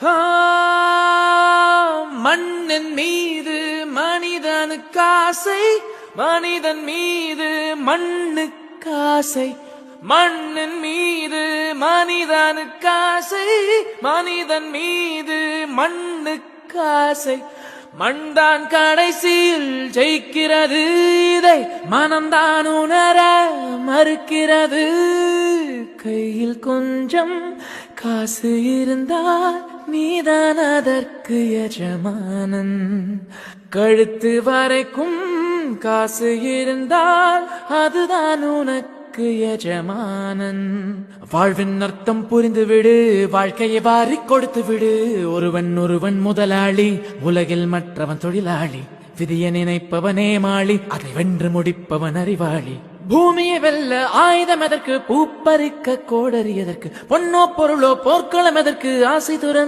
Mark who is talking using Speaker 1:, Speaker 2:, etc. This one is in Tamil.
Speaker 1: ஆ, மண்ணின் மீது மனிதனுக்காசை, மனிதன் மீது மண்ணுக்காசை. மண்ணின் மீது மனிதனுக்காசை, மனிதன் மீது மண்ணுக்காசை. மண்தான் கடைசியில் ஜெயிக்கிறது, இதை மனம்தான் உணர மறுக்கிறது. கையில் கொஞ்சம் காசு இருந்தால் நீதான் அதற்கு எஜமானன். கழுத்து வரைக்கும் காசு இருந்தால் அதுதான் உனக்கு எஜமானன். வாழ்வின் அர்த்தம் புரிந்துவிடு, வாழ்க்கையை வாரிக் கொடுத்து விடு. ஒருவன் முதலாளி, உலகில் மற்றவன் தொழிலாளி. விதியை நினைப்பவனே மாளி, அதை வென்று முடிப்பவன் அறிவாளி. பூமியை வெல்ல ஆயுதம் எதற்கு, பூப்பறிக்க கோடரி எதற்கு, பொன்னோ பொருளோ போர்க்களம் எதற்கு, ஆசை துறந்து